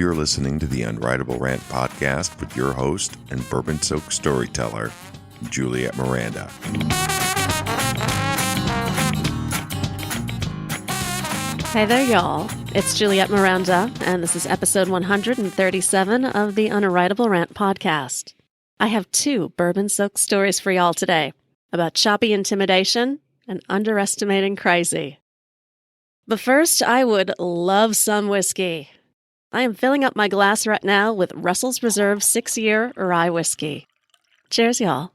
You're listening to the Unwritable Rant podcast with your host and bourbon-soaked storyteller, Juliette Miranda. Hey there, y'all. It's Juliette Miranda, and this is episode 137 of the Unwritable Rant podcast. I have two bourbon-soaked stories for y'all today about choppy intimidation and underestimating crazy. But first, I would love some whiskey. I am filling up my glass right now with Russell's Reserve 6-year rye whiskey. Cheers, y'all.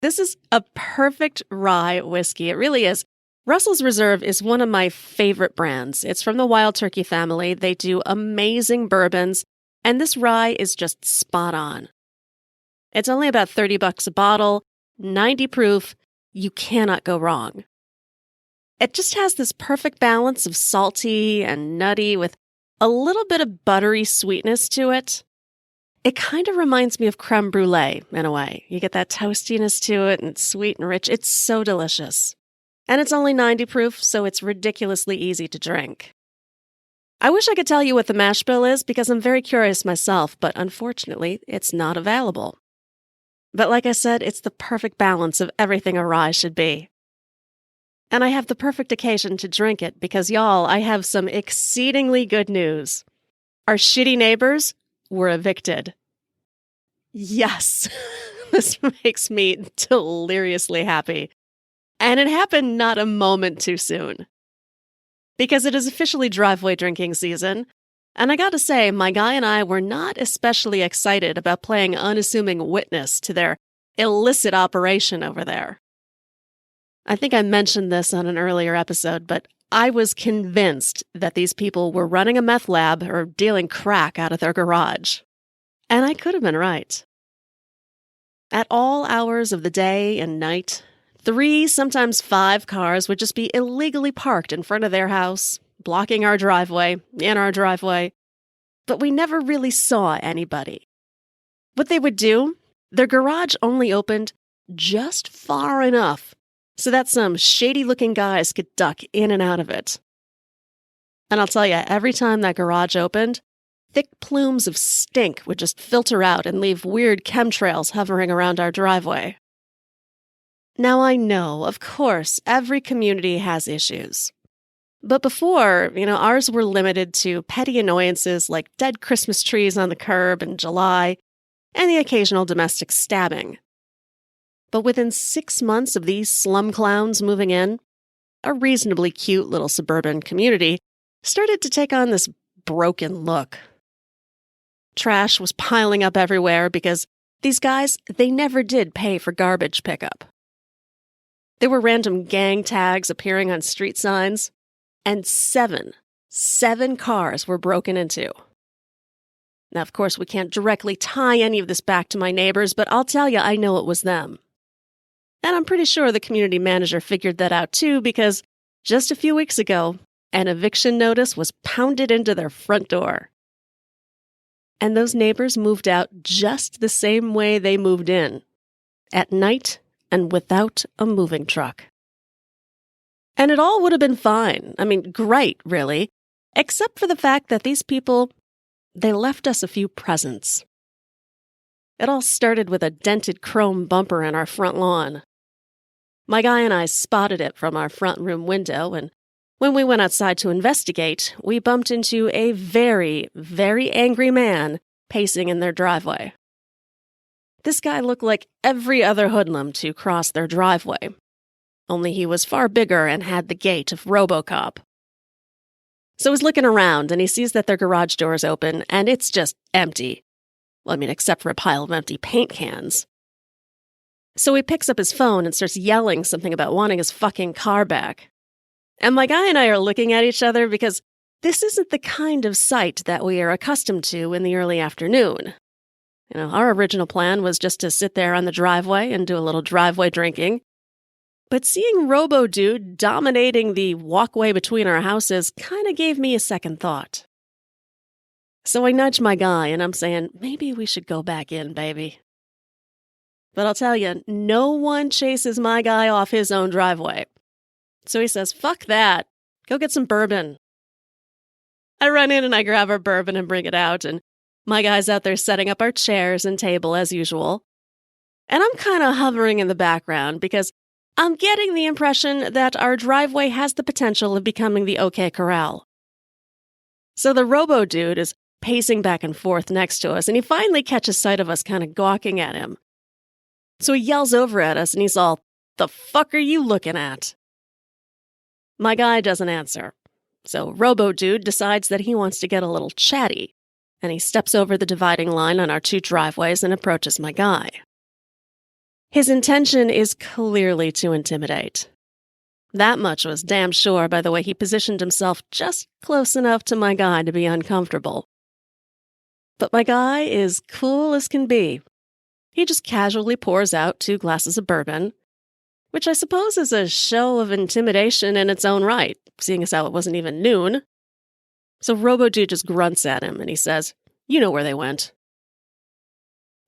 This is a perfect rye whiskey. It really is. Russell's Reserve is one of my favorite brands. It's from the Wild Turkey family. They do amazing bourbons, and this rye is just spot on. It's only about $30 a bottle, 90 proof. You cannot go wrong. It just has this perfect balance of salty and nutty with a little bit of buttery sweetness to it. It kind of reminds me of creme brulee in a way. You get that toastiness to it, and it's sweet and rich. It's so delicious. And it's only 90 proof, so it's ridiculously easy to drink. I wish I could tell you what the mash bill is because I'm very curious myself, but unfortunately, it's not available. But like I said, it's the perfect balance of everything a rye should be. And I have the perfect occasion to drink it because, y'all, I have some exceedingly good news. Our shitty neighbors were evicted. Yes, this makes me deliriously happy. And it happened not a moment too soon. Because it is officially driveway drinking season, and I gotta say, my guy and I were not especially excited about playing unassuming witness to their illicit operation over there. I think I mentioned this on an earlier episode, but I was convinced that these people were running a meth lab or dealing crack out of their garage. And I could have been right. At all hours of the day and night, 3, sometimes 5 cars would just be illegally parked in front of their house, blocking our driveway, in our driveway. But we never really saw anybody. What they would do, their garage only opened just far enough so that some shady-looking guys could duck in and out of it. And I'll tell you, every time that garage opened, thick plumes of stink would just filter out and leave weird chemtrails hovering around our driveway. Now I know, of course, every community has issues. But before, ours were limited to petty annoyances like dead Christmas trees on the curb in July and the occasional domestic stabbing. But within 6 months of these slum clowns moving in, a reasonably cute little suburban community started to take on this broken look. Trash was piling up everywhere because these guys, they never did pay for garbage pickup. There were random gang tags appearing on street signs, and 7 cars were broken into. Now, of course, we can't directly tie any of this back to my neighbors, but I'll tell you, I know it was them. And I'm pretty sure the community manager figured that out too, because just a few weeks ago, an eviction notice was pounded into their front door. And those neighbors moved out just the same way they moved in, at night and without a moving truck. And it all would have been fine. I mean, great, really, except for the fact that these people, they left us a few presents. It all started with a dented chrome bumper in our front lawn. My guy and I spotted it from our front room window, and when we went outside to investigate, we bumped into a very, very angry man pacing in their driveway. This guy looked like every other hoodlum to cross their driveway, only he was far bigger and had the gait of RoboCop. So he's looking around, and he sees that their garage door is open, and it's just empty. Well, except for a pile of empty paint cans. So he picks up his phone and starts yelling something about wanting his fucking car back. And my guy and I are looking at each other because this isn't the kind of sight that we are accustomed to in the early afternoon. Our original plan was just to sit there on the driveway and do a little driveway drinking. But seeing Robodude dominating the walkway between our houses kind of gave me a second thought. So I nudged my guy and I'm saying, maybe we should go back in, baby. But I'll tell you, no one chases my guy off his own driveway. So he says, fuck that. Go get some bourbon. I run in and I grab our bourbon and bring it out, and my guy's out there setting up our chairs and table as usual. And I'm kind of hovering in the background because I'm getting the impression that our driveway has the potential of becoming the OK Corral. So the Robodude is pacing back and forth next to us, and he finally catches sight of us kind of gawking at him. So he yells over at us, and he's all, "The fuck are you looking at?" My guy doesn't answer. So Robodude decides that he wants to get a little chatty, and he steps over the dividing line on our two driveways and approaches my guy. His intention is clearly to intimidate. That much was damn sure by the way he positioned himself just close enough to my guy to be uncomfortable. But my guy is cool as can be. He just casually pours out 2 glasses of bourbon, which I suppose is a show of intimidation in its own right, seeing as how it wasn't even noon. So Robodude just grunts at him and he says, "You know where they went."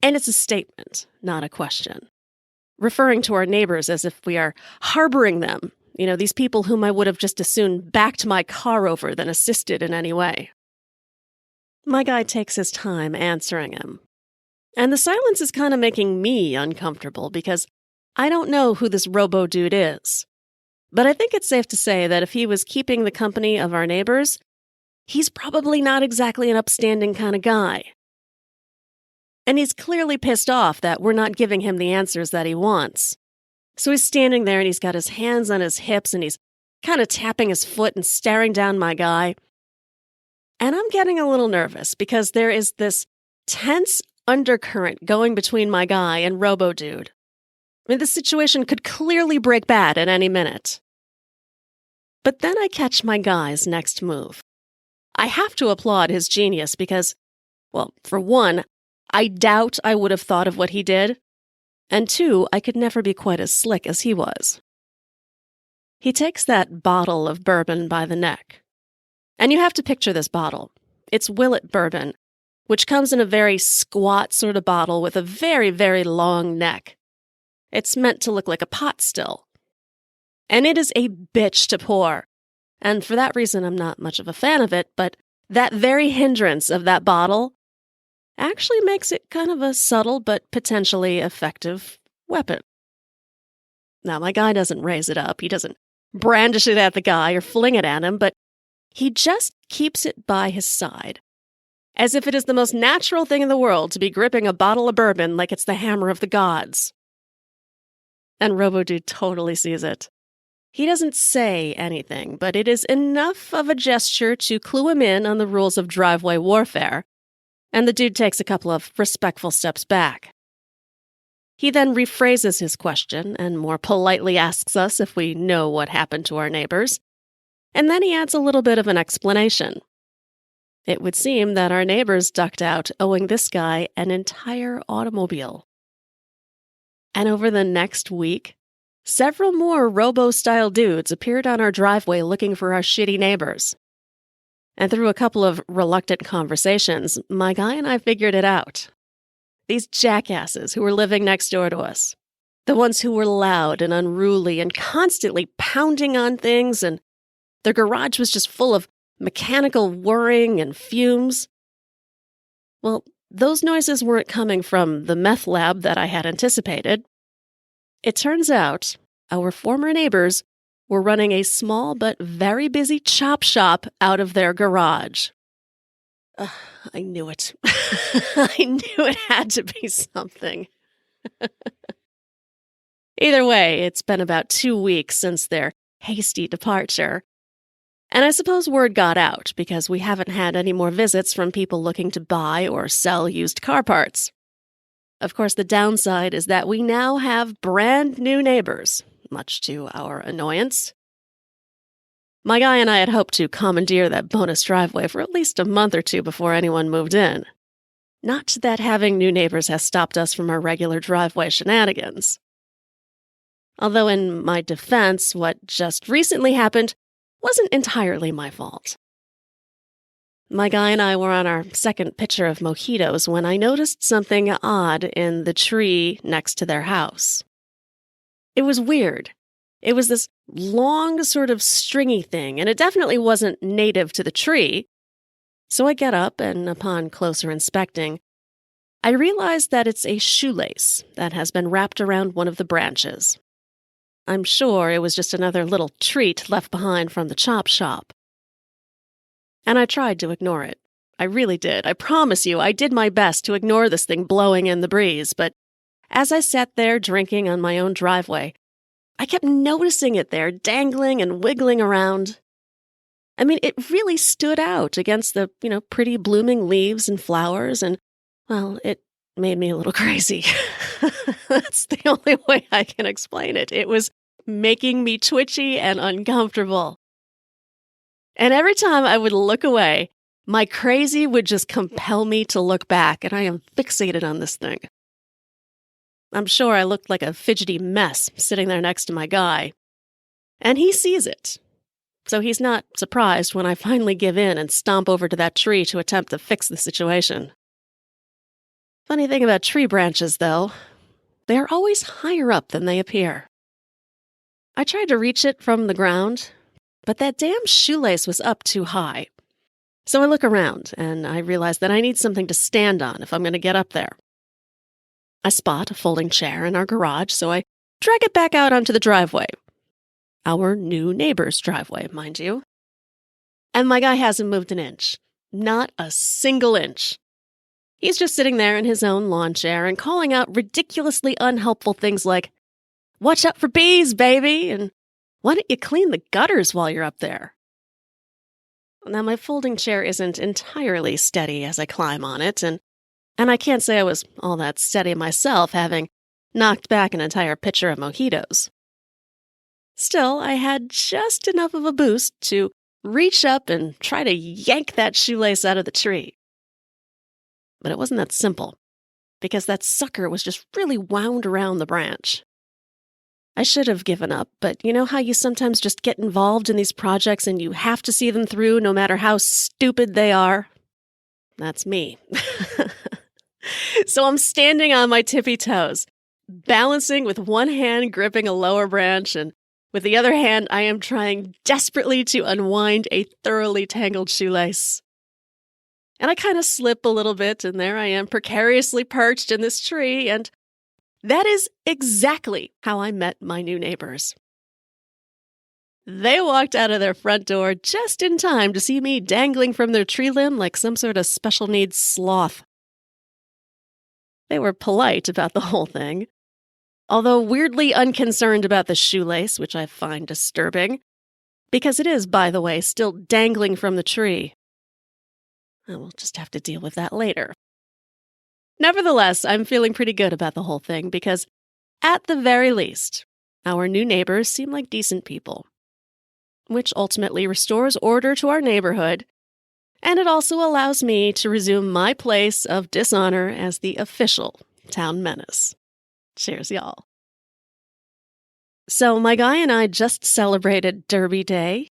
And it's a statement, not a question, referring to our neighbors as if we are harboring them, these people whom I would have just as soon backed my car over than assisted in any way. My guy takes his time answering him. And the silence is kind of making me uncomfortable because I don't know who this Robodude is. But I think it's safe to say that if he was keeping the company of our neighbors, he's probably not exactly an upstanding kind of guy. And he's clearly pissed off that we're not giving him the answers that he wants. So he's standing there and he's got his hands on his hips and he's kind of tapping his foot and staring down my guy. And I'm getting a little nervous because there is this tense undercurrent going between my guy and Robodude. The situation could clearly break bad at any minute. But then I catch my guy's next move. I have to applaud his genius because, well, for one, I doubt I would have thought of what he did, and 2, I could never be quite as slick as he was. He takes that bottle of bourbon by the neck. And you have to picture this bottle. It's Willet bourbon, which comes in a very squat sort of bottle with a very, very long neck. It's meant to look like a pot still. And it is a bitch to pour. And for that reason, I'm not much of a fan of it, but that very hindrance of that bottle actually makes it kind of a subtle but potentially effective weapon. Now, my guy doesn't raise it up. He doesn't brandish it at the guy or fling it at him, but he just keeps it by his side, as if it is the most natural thing in the world to be gripping a bottle of bourbon like it's the hammer of the gods. And Robodude totally sees it. He doesn't say anything, but it is enough of a gesture to clue him in on the rules of driveway warfare, and the dude takes a couple of respectful steps back. He then rephrases his question and more politely asks us if we know what happened to our neighbors, and then he adds a little bit of an explanation. It would seem that our neighbors ducked out, owing this guy an entire automobile. And over the next week, several more Robo-style dudes appeared on our driveway looking for our shitty neighbors. And through a couple of reluctant conversations, my guy and I figured it out. These jackasses who were living next door to us, the ones who were loud and unruly and constantly pounding on things, and their garage was just full of mechanical whirring and fumes. Well, those noises weren't coming from the meth lab that I had anticipated. It turns out our former neighbors were running a small but very busy chop shop out of their garage. I knew it. I knew it had to be something. Either way, it's been about 2 weeks since their hasty departure. And I suppose word got out because we haven't had any more visits from people looking to buy or sell used car parts. Of course, the downside is that we now have brand new neighbors, much to our annoyance. My guy and I had hoped to commandeer that bonus driveway for at least a month or 2 before anyone moved in. Not that having new neighbors has stopped us from our regular driveway shenanigans. Although in my defense, what just recently happened wasn't entirely my fault. My guy and I were on our second pitcher of mojitos when I noticed something odd in the tree next to their house. It was weird. It was this long, sort of stringy thing, and it definitely wasn't native to the tree, So I get up, and upon closer inspecting, I realize that it's a shoelace that has been wrapped around one of the branches. I'm sure it was just another little treat left behind from the chop shop. And I tried to ignore it. I really did. I promise you, I did my best to ignore this thing blowing in the breeze, but as I sat there drinking on my own driveway, I kept noticing it there, dangling and wiggling around. I mean, it really stood out against the, pretty blooming leaves and flowers, and, well, it made me a little crazy. That's the only way I can explain it. It was making me twitchy and uncomfortable. And every time I would look away, my crazy would just compel me to look back, and I am fixated on this thing. I'm sure I looked like a fidgety mess sitting there next to my guy. And he sees it. So he's not surprised when I finally give in and stomp over to that tree to attempt to fix the situation. Funny thing about tree branches, though, they are always higher up than they appear. I tried to reach it from the ground, but that damn shoelace was up too high. So I look around, and I realize that I need something to stand on if I'm going to get up there. I spot a folding chair in our garage, so I drag it back out onto the driveway. Our new neighbor's driveway, mind you. And my guy hasn't moved an inch. Not a single inch. He's just sitting there in his own lawn chair and calling out ridiculously unhelpful things like, "Watch out for bees, baby!" and "Why don't you clean the gutters while you're up there?" Now, my folding chair isn't entirely steady as I climb on it, and I can't say I was all that steady myself, having knocked back an entire pitcher of mojitos. Still, I had just enough of a boost to reach up and try to yank that shoelace out of the tree. But it wasn't that simple, because that sucker was just really wound around the branch. I should have given up, but you know how you sometimes just get involved in these projects and you have to see them through no matter how stupid they are? That's me. So I'm standing on my tippy toes, balancing with one hand gripping a lower branch, and with the other hand I am trying desperately to unwind a thoroughly tangled shoelace. And I kind of slip a little bit, and there I am precariously perched in this tree, and that is exactly how I met my new neighbors. They walked out of their front door just in time to see me dangling from their tree limb like some sort of special needs sloth. They were polite about the whole thing, although weirdly unconcerned about the shoelace, which I find disturbing, because it is, by the way, still dangling from the tree. I will just have to deal with that later. Nevertheless, I'm feeling pretty good about the whole thing because, at the very least, our new neighbors seem like decent people, which ultimately restores order to our neighborhood, and it also allows me to resume my place of dishonor as the official town menace. Cheers, y'all. So my guy and I just celebrated Derby Day.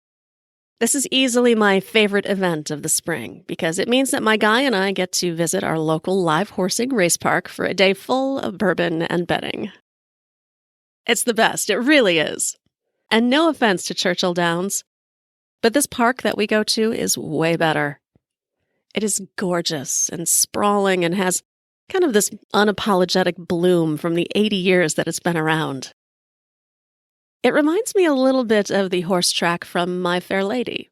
This is easily my favorite event of the spring because it means that my guy and I get to visit our local live horsing race park for a day full of bourbon and betting. It's the best, it really is. And no offense to Churchill Downs, but this park that we go to is way better. It is gorgeous and sprawling and has kind of this unapologetic bloom from the 80 years that it's been around. It reminds me a little bit of the horse track from My Fair Lady.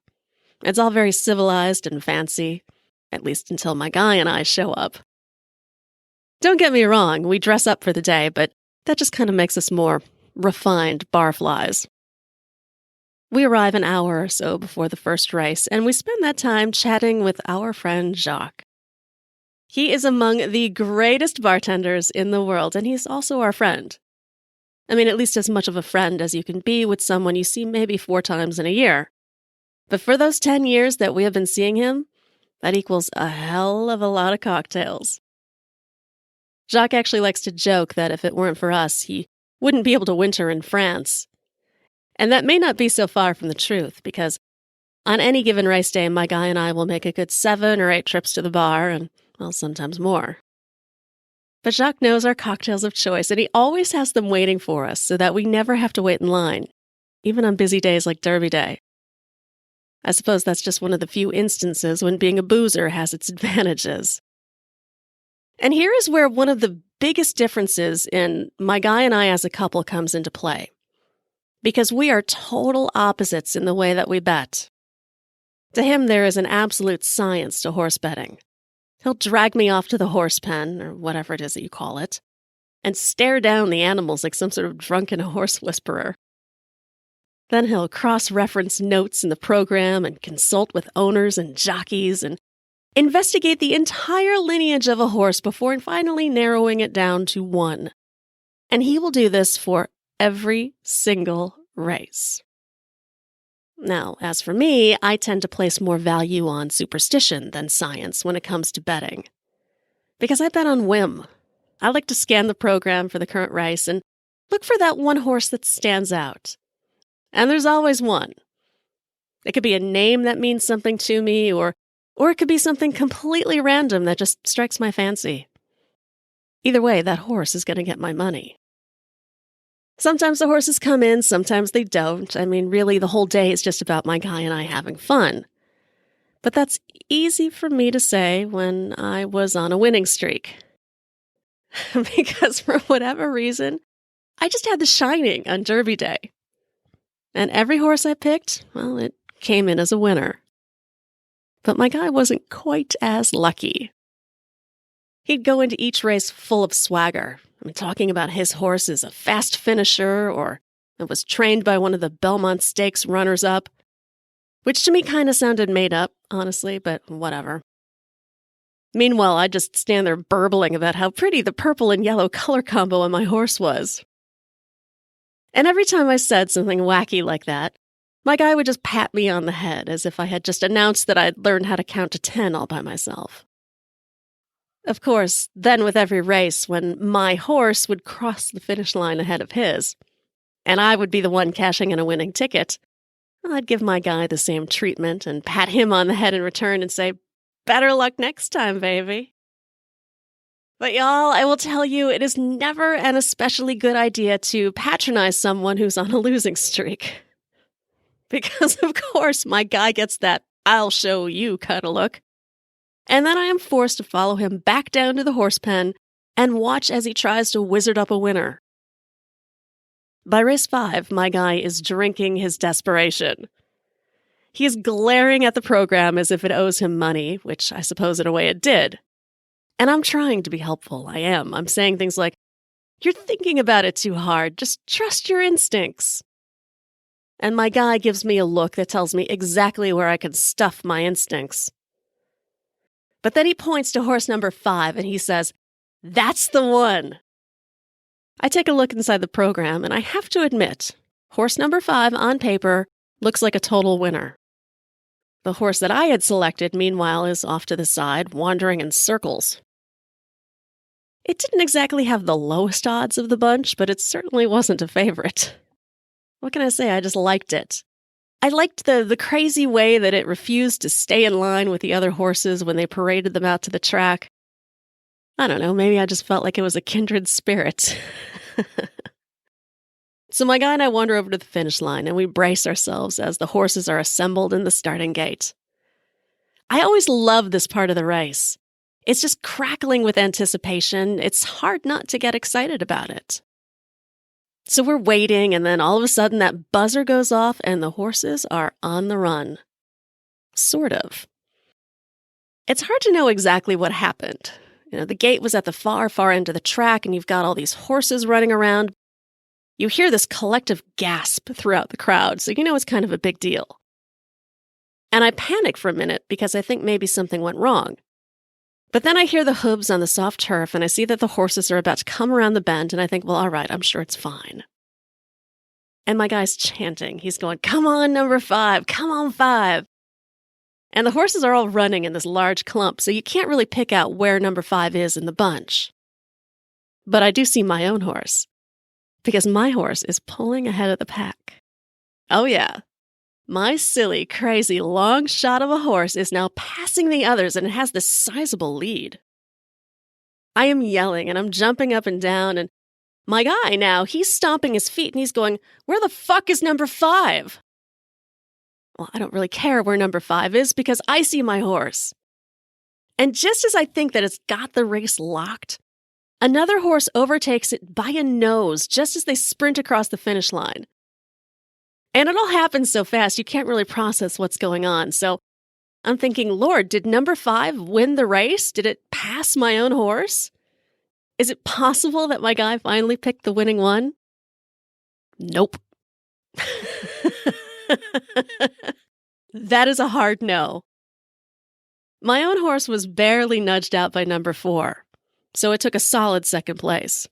It's all very civilized and fancy, at least until my guy and I show up. Don't get me wrong, we dress up for the day, but that just kind of makes us more refined barflies. We arrive an hour or so before the first race, and we spend that time chatting with our friend Jacques. He is among the greatest bartenders in the world, and he's also our friend. I mean, at least as much of a friend as you can be with someone you see maybe 4 times in a year. But for those 10 years that we have been seeing him, that equals a hell of a lot of cocktails. Jacques actually likes to joke that if it weren't for us, he wouldn't be able to winter in France. And that may not be so far from the truth, because on any given race day, my guy and I will make a good 7 or 8 trips to the bar, and, well, sometimes more. But Jacques knows our cocktails of choice, and he always has them waiting for us so that we never have to wait in line, even on busy days like Derby Day. I suppose that's just one of the few instances when being a boozer has its advantages. And here is where one of the biggest differences in my guy and I as a couple comes into play. Because we are total opposites in the way that we bet. To him, there is an absolute science to horse betting. He'll drag me off to the horse pen, or whatever it is that you call it, and stare down the animals like some sort of drunken horse whisperer. Then he'll cross-reference notes in the program and consult with owners and jockeys and investigate the entire lineage of a horse before finally narrowing it down to one. And he will do this for every single race. Now, as for me, I tend to place more value on superstition than science when it comes to betting. Because I bet on whim. I like to scan the program for the current race and look for that one horse that stands out. And there's always one. It could be a name that means something to me, or it could be something completely random that just strikes my fancy. Either way, that horse is going to get my money. Sometimes the horses come in, sometimes they don't. I mean, really, the whole day is just about my guy and I having fun. But that's easy for me to say when I was on a winning streak. Because for whatever reason, I just had the shining on Derby Day. And every horse I picked, well, it came in as a winner. But my guy wasn't quite as lucky. He'd go into each race full of swagger. I mean, talking about his horse as a fast finisher, or it was trained by one of the Belmont Stakes runners-up, which to me kind of sounded made up, honestly, but whatever. Meanwhile, I'd just stand there burbling about how pretty the purple and yellow color combo on my horse was. And every time I said something wacky like that, my guy would just pat me on the head as if I had just announced that I'd learned how to count to 10 all by myself. Of course, then with every race, when my horse would cross the finish line ahead of his, and I would be the one cashing in a winning ticket, I'd give my guy the same treatment and pat him on the head in return and say, "Better luck next time, baby." But y'all, I will tell you, it is never an especially good idea to patronize someone who's on a losing streak. Because, of course, my guy gets that "I'll show you" kind of look. And then I am forced to follow him back down to the horse pen and watch as he tries to wizard up a winner. By race 5, my guy is drinking his desperation. He is glaring at the program as if it owes him money, which I suppose in a way it did. And I'm trying to be helpful, I am. I'm saying things like, "You're thinking about it too hard, just trust your instincts." And my guy gives me a look that tells me exactly where I can stuff my instincts. But then he points to horse number 5 and he says, "That's the one." I take a look inside the program and I have to admit, horse number 5 on paper looks like a total winner. The horse that I had selected, meanwhile, is off to the side, wandering in circles. It didn't exactly have the lowest odds of the bunch, but it certainly wasn't a favorite. What can I say? I just liked it. I liked the crazy way that it refused to stay in line with the other horses when they paraded them out to the track. I don't know, maybe I just felt like it was a kindred spirit. So my guy and I wander over to the finish line, and we brace ourselves as the horses are assembled in the starting gate. I always love this part of the race. It's just crackling with anticipation. It's hard not to get excited about it. So we're waiting, and then all of a sudden that buzzer goes off and the horses are on the run. Sort of. It's hard to know exactly what happened. The gate was at the far, far end of the track, and you've got all these horses running around. You hear this collective gasp throughout the crowd, so you know it's kind of a big deal. And I panic for a minute because I think maybe something went wrong. But then I hear the hooves on the soft turf, and I see that the horses are about to come around the bend, and I think, well, all right, I'm sure it's fine. And my guy's chanting. He's going, "Come on, number 5, come on, 5. And the horses are all running in this large clump, so you can't really pick out where number 5 is in the bunch. But I do see my own horse, because my horse is pulling ahead of the pack. Oh yeah. My silly, crazy, long shot of a horse is now passing the others, and it has this sizable lead. I am yelling, and I'm jumping up and down, and my guy now, he's stomping his feet, and he's going, "Where the fuck is number 5? Well, I don't really care where number 5 is because I see my horse. And just as I think that it's got the race locked, another horse overtakes it by a nose just as they sprint across the finish line. And it all happens so fast, you can't really process what's going on. So I'm thinking, Lord, did number 5 win the race? Did it pass my own horse? Is it possible that my guy finally picked the winning one? Nope. That is a hard no. My own horse was barely nudged out by number 4, so it took a solid second place.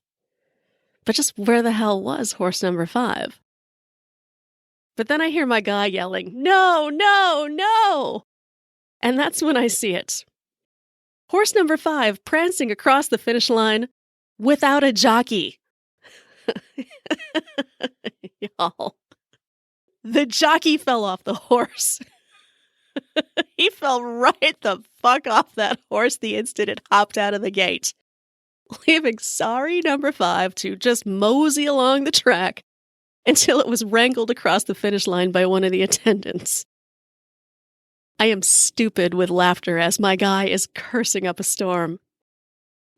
But just where the hell was horse number 5? But then I hear my guy yelling, "No, no, no!" And that's when I see it. Horse number 5 prancing across the finish line without a jockey. Y'all. The jockey fell off the horse. He fell right the fuck off that horse the instant it hopped out of the gate, leaving sorry number 5 to just mosey along the track until it was wrangled across the finish line by one of the attendants. I am stupid with laughter as my guy is cursing up a storm.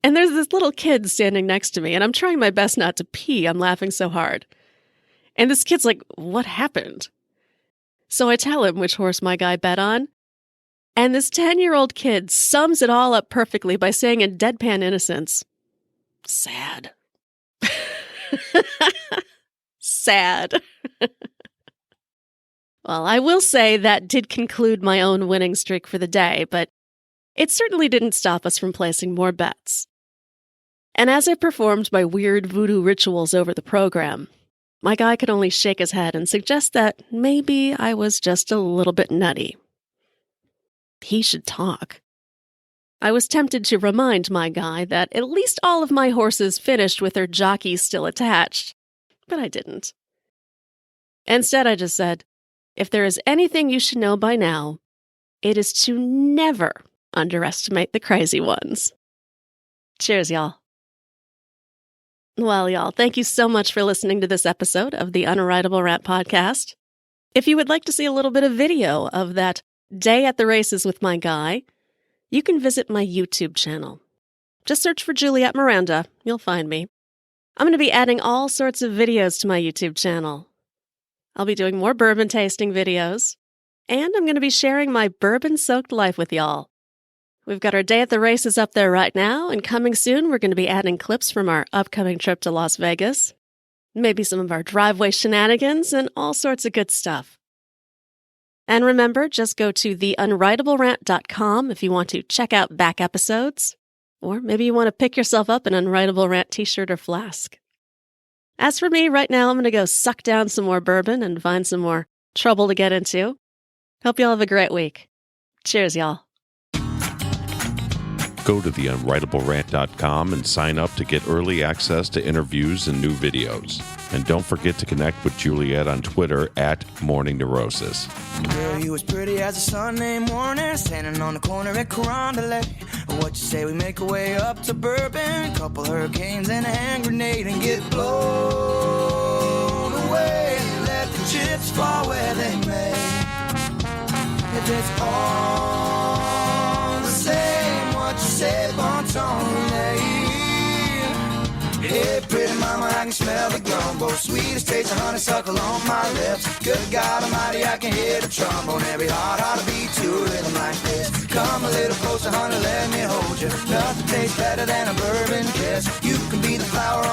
And there's this little kid standing next to me, and I'm trying my best not to pee. I'm laughing so hard. And this kid's like, "What happened?" So I tell him which horse my guy bet on. And this 10-year-old kid sums it all up perfectly by saying in deadpan innocence, "Sad." Sad. Well, I will say that did conclude my own winning streak for the day, but it certainly didn't stop us from placing more bets. And as I performed my weird voodoo rituals over the program, my guy could only shake his head and suggest that maybe I was just a little bit nutty. He should talk. I was tempted to remind my guy that at least all of my horses finished with their jockeys still attached, but I didn't. Instead, I just said, if there is anything you should know by now, it is to never underestimate the crazy ones. Cheers, y'all. Well, y'all, thank you so much for listening to this episode of the Unwritable Rant Podcast. If you would like to see a little bit of video of that day at the races with my guy, you can visit my YouTube channel. Just search for Juliette Miranda. You'll find me. I'm going to be adding all sorts of videos to my YouTube channel. I'll be doing more bourbon tasting videos, and I'm going to be sharing my bourbon-soaked life with y'all. We've got our day at the races up there right now, and coming soon, we're going to be adding clips from our upcoming trip to Las Vegas, maybe some of our driveway shenanigans, and all sorts of good stuff. And remember, just go to theunwritablерant.com if you want to check out back episodes, or maybe you want to pick yourself up an Unwritable Rant t-shirt or flask. As for me, right now, I'm going to go suck down some more bourbon and find some more trouble to get into. Hope y'all have a great week. Cheers, y'all. Go to theunwritablerant.com and sign up to get early access to interviews and new videos. And don't forget to connect with Juliette on Twitter at Morning Neurosis. Girl, you was pretty as a Sunday morning, standing on the corner at Carondelet. What you say we make our way up to Bourbon, couple hurricanes and a hand grenade, and get blown away. Let the chips fall where they may. If it's all the same, what you say, bon ton, hey, pretty mama, I can smell the gumbo. Sweetest taste of honeysuckle on my lips. Good God Almighty, I can hear the trombone. Every heart ought to beat to a rhythm like this. Come a little closer, honey, let me hold you. Nothing tastes better than a bourbon kiss. You can be the flower